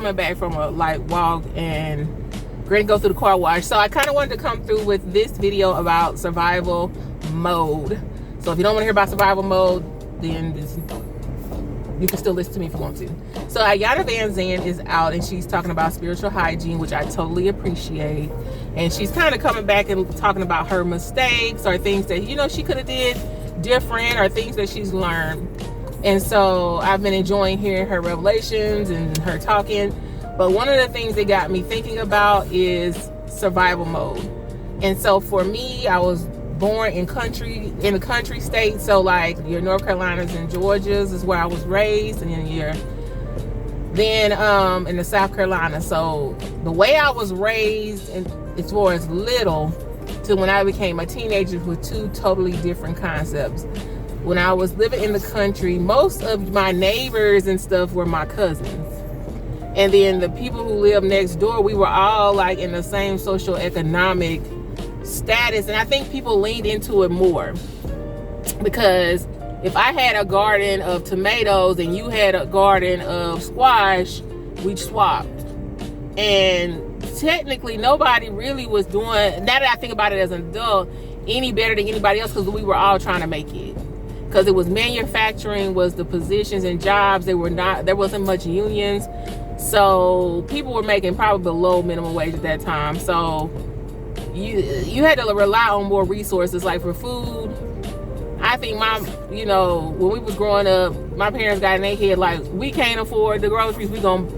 coming back from a walk and going to go through the car wash. So I kind of wanted to come through with this video about survival mode. So if you don't want to hear about survival mode, then you can still listen to me if you want to. So Ayana Van Zandt is out and she's talking about spiritual hygiene, which I totally appreciate. And she's kind of coming back and talking about her mistakes or things that, she could have did different or things that she's learned. And so I've been enjoying hearing her revelations and her talking. But one of the things that got me thinking about is survival mode. And so for me, I was born in the country state. So like your North Carolinas and Georgias is where I was raised, and then in the South Carolina. So the way I was raised as far as little to when I became a teenager were two totally different concepts. When I was living in the country, most of my neighbors and stuff were my cousins. And then the people who lived next door, we were all like in the same social economic status. And I think people leaned into it more, because if I had a garden of tomatoes and you had a garden of squash, we swapped. And technically nobody really was doing, now that I think about it as an adult, any better than anybody else, because we were all trying to make it. Because it was manufacturing was the positions and jobs. There wasn't much unions. So people were making probably below minimum wage at that time. So you had to rely on more resources. Like for food, I think when we was growing up, my parents got in their head like, we can't afford the groceries. We gonna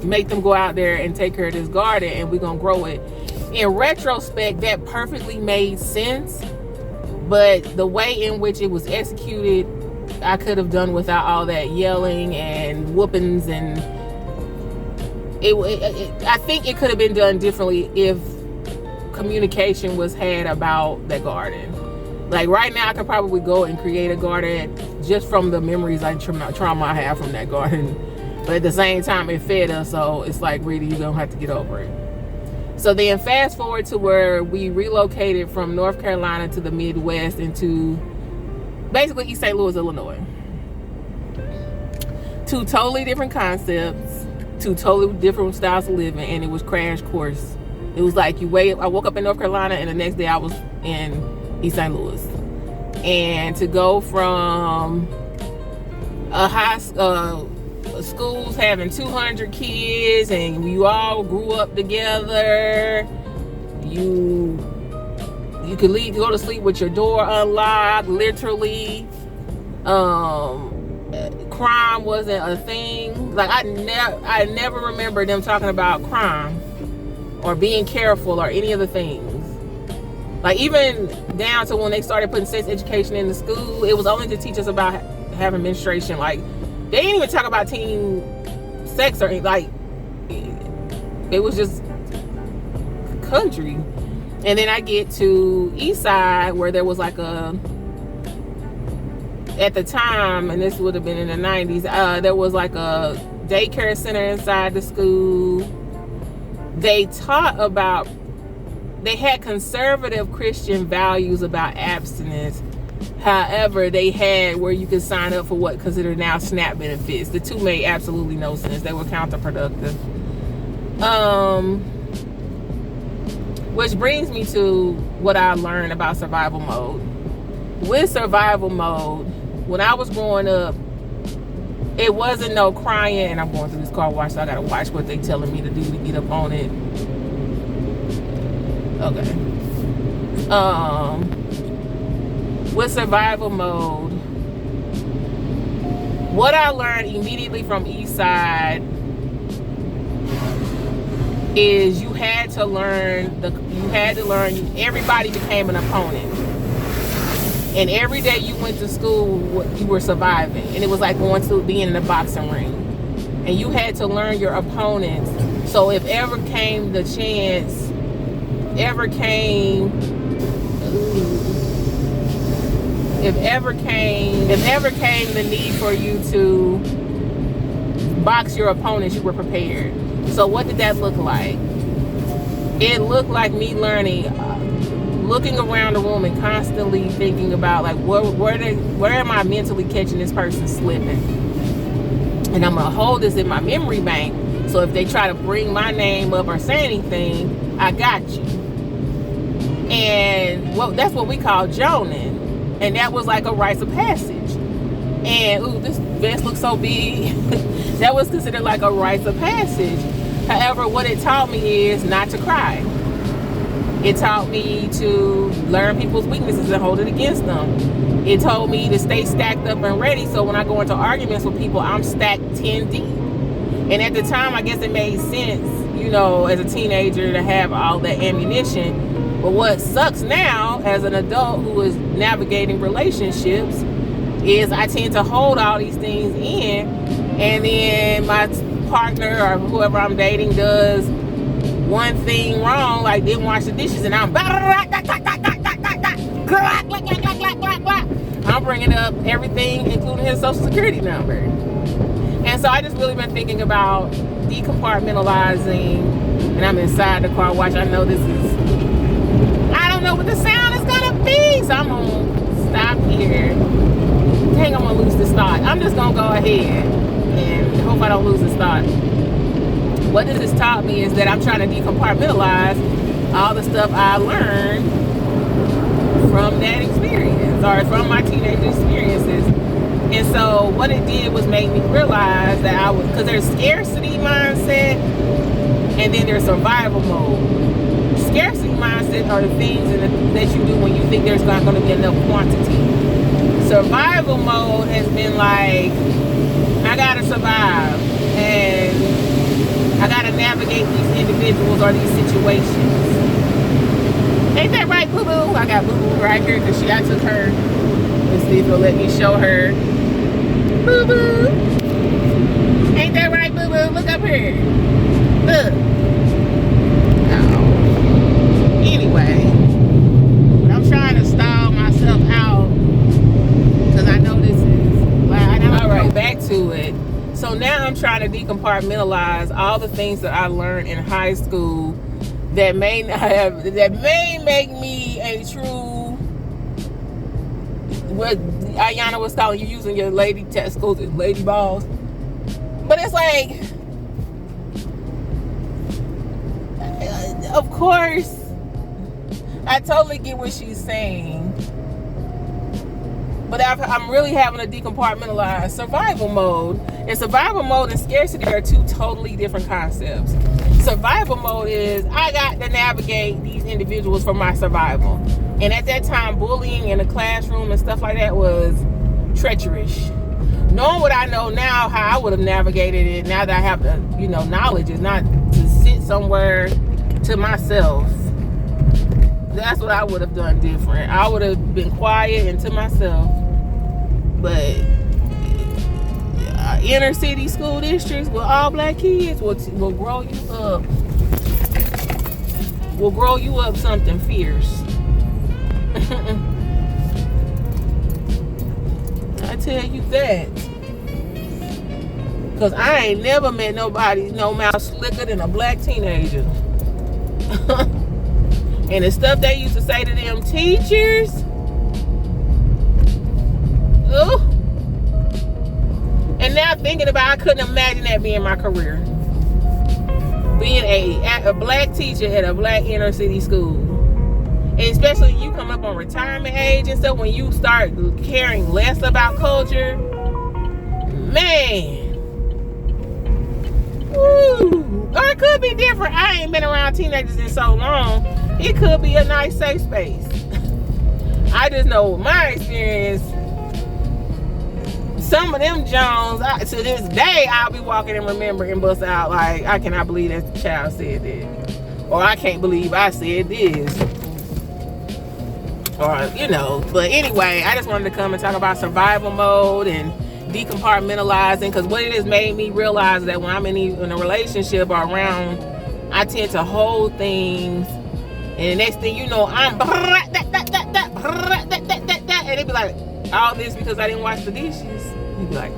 make them go out there and take care of this garden and we gonna grow it. In retrospect, that perfectly made sense. But the way in which it was executed, I could have done without all that yelling and whoopings, and I think it could have been done differently if communication was had about that garden. Like right now, I could probably go and create a garden just from the memories, trauma I have from that garden. But at the same time, it fed us, so it's like, really, you're gonna have to get over it. So then fast forward to where we relocated from North Carolina to the Midwest into basically East St. Louis, Illinois. Two totally different concepts, two totally different styles of living, and it was crash course. It was like I woke up in North Carolina and the next day I was in East St. Louis. And to go from schools having 200 kids and you all grew up together, you could leave, go to sleep with your door unlocked, literally. Crime wasn't a thing. Like I never remember them talking about crime or being careful or any of the things. Like even down to when they started putting sex education in the school, it was only to teach us about having menstruation. Like they didn't even talk about teen sex or like, it was just country. And then I get to East Side where there was like at the time, and this would have been in the 90s, there was like a daycare center inside the school. They had conservative Christian values about abstinence. However, they had where you could sign up for what considered now SNAP benefits. The two made absolutely no sense. They were counterproductive. Which brings me to what I learned about survival mode. With survival mode, when I was growing up, it wasn't no crying, and I'm going through this car wash, so I gotta watch what they telling me to do to get up on it. Okay. With survival mode, what I learned immediately from East Side is you had to learn everybody became an opponent. And every day you went to school, you were surviving. And it was like being in a boxing ring. And you had to learn your opponents. So if ever came the need for you to box your opponents, you were prepared. So what did that look like? It looked like me looking around the room and constantly thinking about like where am I mentally catching this person slipping? And I'm gonna hold this in my memory bank So if they try to bring my name up or say anything, I got you. And that's what we call joning. And that was like a rites of passage. And ooh, this vest looks so big. That was considered like a rites of passage. However, what it taught me is not to cry. It taught me to learn people's weaknesses and hold it against them. It told me to stay stacked up and ready, so when I go into arguments with people, I'm stacked 10 deep. And at the time, I guess it made sense, you know, as a teenager to have all that ammunition. But what sucks now, as an adult who is navigating relationships, is I tend to hold all these things in, and then my partner or whoever I'm dating does one thing wrong, like didn't wash the dishes, and I'm bringing up everything, including his social security number. And so I just really been thinking about decompartmentalizing, and I'm inside the car wash. I know this is, I don't know what the sound is gonna be, so I'm gonna stop here. Dang, I'm gonna lose this thought. I'm just gonna go ahead and hope I don't lose this thought. What this has taught me is that I'm trying to decompartmentalize all the stuff I learned from that experience, or from my teenage experiences. And so what it did was make me realize that I was, because there's scarcity mindset and then there's survival mode. Scarcity mindset are the things that you do when you think there's not going to be enough quantity. Survival mode has been like, I gotta survive, and I gotta navigate these individuals or these situations. Ain't that right, Boo Boo? I got Boo Boo right here because I took her. Let's see if it'll let me show her. Boo Boo. Ain't that right, Boo Boo? Look up here. Look. Oh. Anyway, I'm trying to stall myself out because I know this is loud. All right, back to it. So now I'm trying to decompartmentalize all the things that I learned in high school that may make me a true, what Ayana was calling you using your lady testicles as lady balls. But it's like, of course, I totally get what she's saying. But I'm really having to decompartmentalize survival mode. And survival mode and scarcity are two totally different concepts. Survival mode is, I got to navigate these individuals for my survival. And at that time, bullying in the classroom and stuff like that was treacherous. Knowing what I know now, how I would have navigated it, now that I have the, knowledge, is not to sit somewhere to myself. That's what I would have done different. I would have been quiet and to myself. But inner city school districts with all black kids will grow you up. Will grow you up something fierce. I tell you that. Because I ain't never met nobody no mouth slicker than a black teenager. And the stuff they used to say to them teachers, oh. And now thinking about, I couldn't imagine that being my career. Being a black teacher at a black inner city school. And especially when you come up on retirement age and stuff, when you start caring less about culture, man. Woo. Or it could be different. I ain't been around teenagers in so long. It could be a nice safe space. I just know with my experience, some of them Jones, to this day, I'll be walking and remember and bust out like, I cannot believe that child said that. Or I can't believe I said this. Or, but anyway, I just wanted to come and talk about survival mode and decompartmentalizing, because what it has made me realize that when I'm in a relationship or around, I tend to hold things, and the next thing you know, I'm and they be like, all this because I didn't wash the dishes. You be like,